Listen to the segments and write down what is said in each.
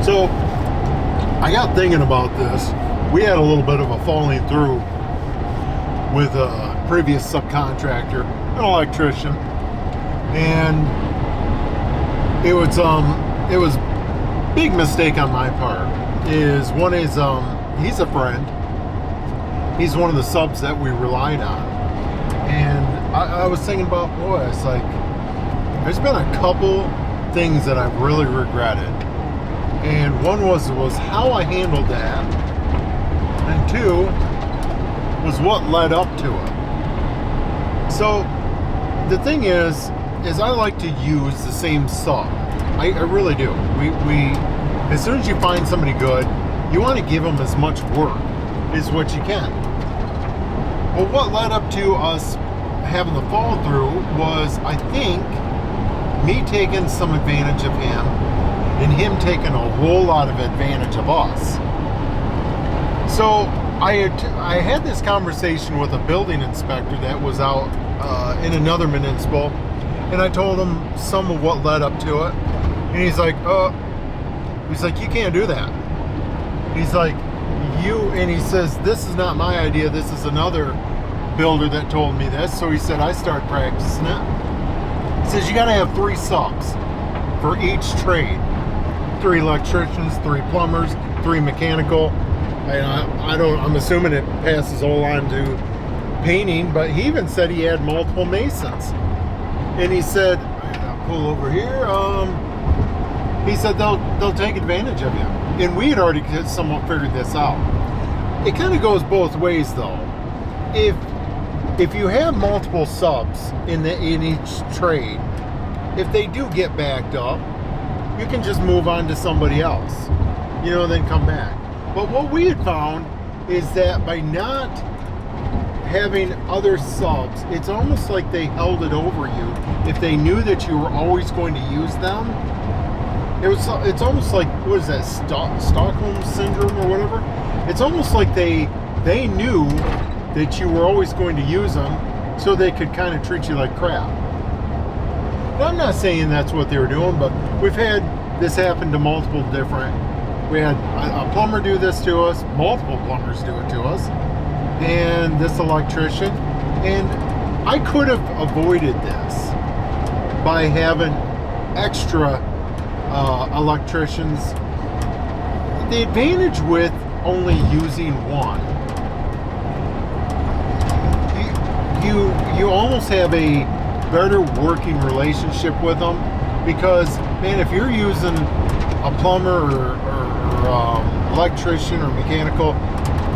So I got thinking about this. We had a little bit of a falling through with a previous subcontractor, an electrician, and it was big mistake on my part. He's a friend. He's one of the subs that we relied on, and I was thinking about, boy, it's like there's been a couple things that I've really regretted, and one was how I handled that, and two was what led up to it. So the thing is I like to use the same sub. I really do. We as soon as you find somebody good, you want to give them as much work as what you can. Well, what led up to us having the fall through was, I think, me taking some advantage of him and him taking a whole lot of advantage of us. So I had this conversation with a building inspector that was out in another municipal, and I told him some of what led up to it, and he's like, you can't do that. He's like, and he says, this is not my idea, this is another builder that told me this. So he said, I started practicing it. He says, you gotta have 3 subs for each trade. 3 electricians, 3 plumbers, 3 mechanical. I'm assuming it passes all on to painting, but he even said he had multiple masons. And he said, I'll pull over here, he said they'll take advantage of you. And we had already somewhat figured this out. It kind of goes both ways though. If you have multiple subs in each trade, if they do get backed up, you can just move on to somebody else, then come back. But what we had found is that by not having other subs, it's almost like they held it over you. If they knew that you were always going to use them, it's almost like, what is that, Stockholm syndrome or whatever? It's almost like they knew that you were always going to use them, so they could kind of treat you like crap. Now, I'm not saying that's what they were doing, but we've had this happen to multiple different. We had a plumber do this to us, multiple plumbers do it to us, and this electrician. And I could have avoided this by having extra electricians. The advantage with only using one, you almost have a better working relationship with them, because, man, if you're using a plumber or electrician or mechanical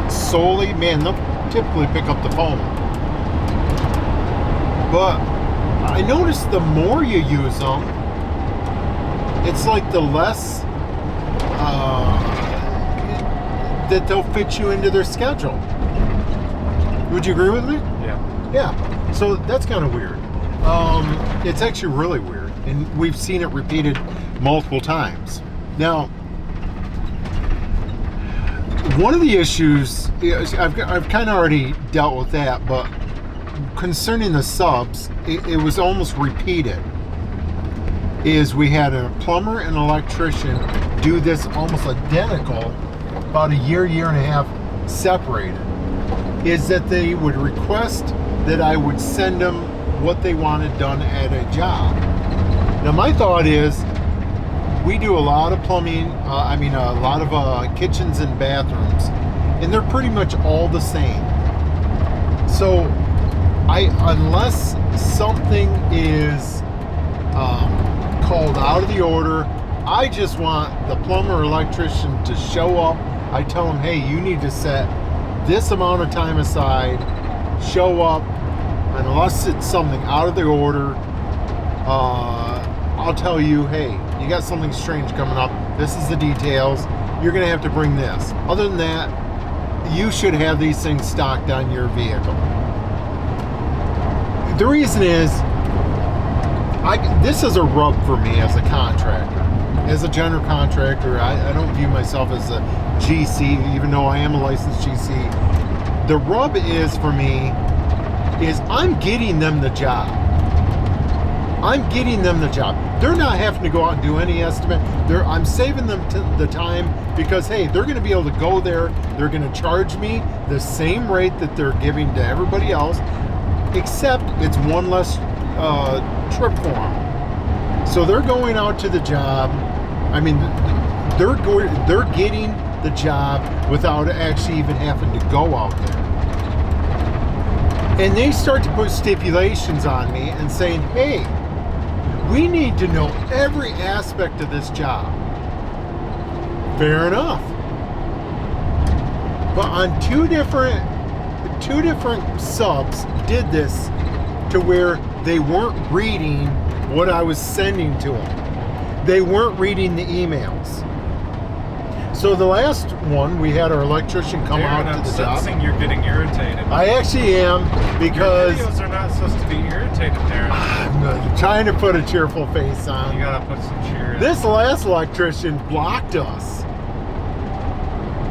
solely, man, they'll typically pick up the phone. But I noticed the more you use them, it's like the less that they'll fit you into their schedule. Would you agree with me? Yeah. So that's kind of weird. It's actually really weird, and we've seen it repeated multiple times. Now, one of the issues, I've kind of already dealt with that, but concerning the subs, it was almost repeated. Is we had a plumber and an electrician do this almost identical, about a year and a half separated. Is that they would request that I would send them what they wanted done at a job. Now my thought is, we do a lot of plumbing, a lot of kitchens and bathrooms, and they're pretty much all the same. So unless something is called out of the order, I just want the plumber or electrician to show up. I tell them, hey, you need to set this amount of time aside, show up, and unless it's something out of the order, I'll tell you, hey, you got something strange coming up, this is the details, you're gonna have to bring this. Other than that, you should have these things stocked on your vehicle. The reason is, this is a rub for me as a contractor. As a general contractor, I don't view myself as a GC, even though I am a licensed GC. The rub is, for me, is I'm getting them the job. I'm getting them the job. They're not having to go out and do any estimate. I'm saving them the time because, hey, they're going to be able to go there. They're going to charge me the same rate that they're giving to everybody else, except it's one less trip for them. So they're going out to the job. I mean, they're getting the job without actually even having to go out there. And they start to put stipulations on me and saying, hey, we need to know every aspect of this job. Fair enough. But on two different subs did this to where they weren't reading what I was sending to them. They weren't reading the emails. So the last one, we had our electrician come out to the job. You're getting irritated. I actually am, because your videos are not supposed to be irritated, Darren. I'm trying to put a cheerful face on. You gotta put some cheer in. This last electrician blocked us,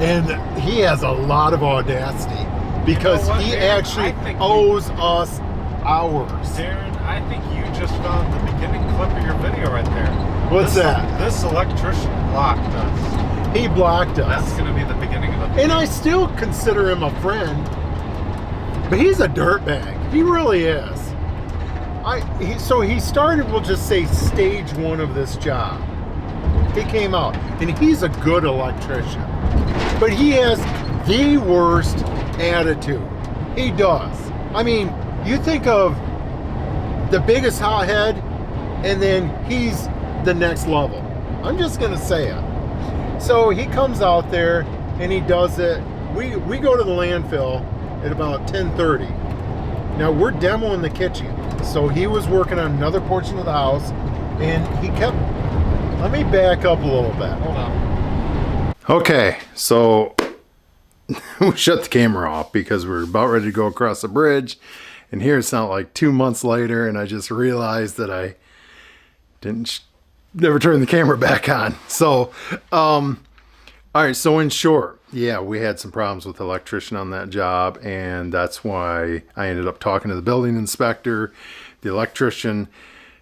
and he has a lot of audacity because he Darren, actually owes us hours. Darren, I think you just found the beginning clip of your video right there. What's that? This electrician blocked us. He blocked us. That's going to be the beginning of the video. And I still consider him a friend, but he's a dirtbag. He really is. So he started, we'll just say, stage one of this job. He came out, and he's a good electrician, but he has the worst attitude. He does. I mean, you think of the biggest hothead, and then he's the next level. I'm just going to say it. So he comes out there and he does it. We go to the landfill at about 10:30. Now we're demoing the kitchen. So he was working on another portion of the house, and he kept, let me back up a little bit. Hold on. Okay, so we shut the camera off because we're about ready to go across the bridge. And here it's not like 2 months later, and I just realized that I never turn the camera back on. So, all right. So in short, yeah, we had some problems with the electrician on that job, and that's why I ended up talking to the building inspector. The electrician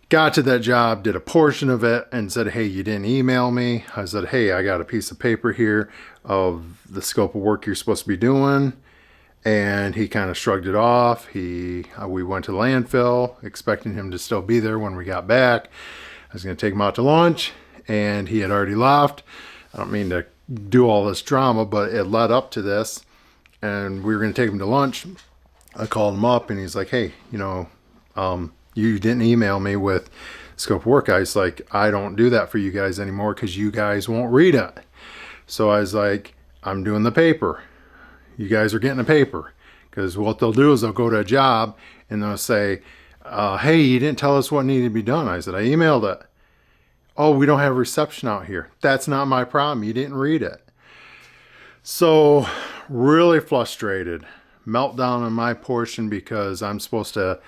got to that job, did a portion of it, and said, hey, you didn't email me. I said, hey, I got a piece of paper here of the scope of work you're supposed to be doing. And he kind of shrugged it off. We went to the landfill, expecting him to still be there when we got back. I was going to take him out to lunch, and he had already left. I don't mean to do all this drama, but it led up to this, and we were going to take him to lunch. I called him up, and he's like, hey, you didn't email me with scope of work. I was like, I don't do that for you guys anymore because you guys won't read it. So I was like, I'm doing the paper. You guys are getting a paper, because what they'll do is they'll go to a job, and they'll say, hey, you didn't tell us what needed to be done. I said, I emailed it. Oh, we don't have reception out here. That's not my problem. You didn't read it. So really frustrated. Meltdown on my portion, because I'm supposed to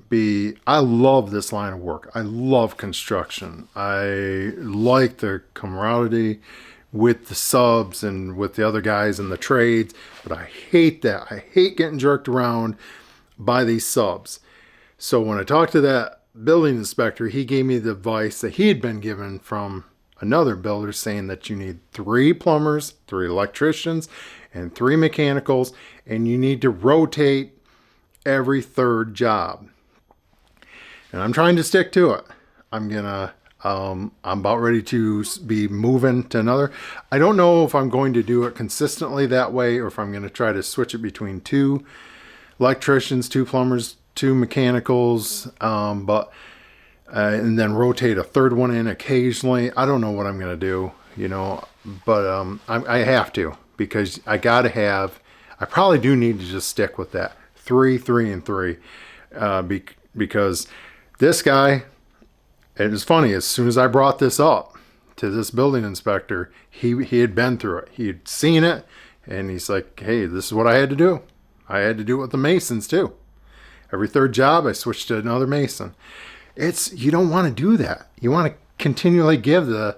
be, I love this line of work. I love construction. I like the camaraderie with the subs and with the other guys in the trades, but I hate that. I hate getting jerked around by these subs. So when I talked to that building inspector, he gave me the advice that he had been given from another builder, saying that you need 3 plumbers, 3 electricians, and 3 mechanicals, and you need to rotate every 3rd job. And I'm trying to stick to it. I'm about ready to be moving to another. I don't know if I'm going to do it consistently that way, or if I'm going to try to switch it between 2 electricians, 2 plumbers, 2 mechanicals, and then rotate a 3rd one in occasionally. I don't know what I'm going to do, but I have to, because I probably do need to just stick with that 3, 3, and 3, because this guy, and it's funny, as soon as I brought this up to this building inspector, he had been through it. He had seen it, and he's like, hey, this is what I had to do. I had to do it with the masons too. Every 3rd job, I switched to another mason. You don't want to do that. You want to continually give the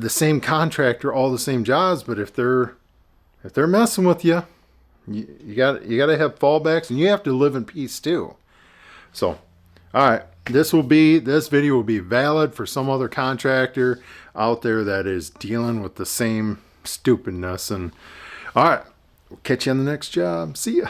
same contractor all the same jobs, but if they're messing with you, you got to have fallbacks, and you have to live in peace too. So, all right, this video will be valid for some other contractor out there that is dealing with the same stupidness. And all right, we'll catch you on the next job. See ya.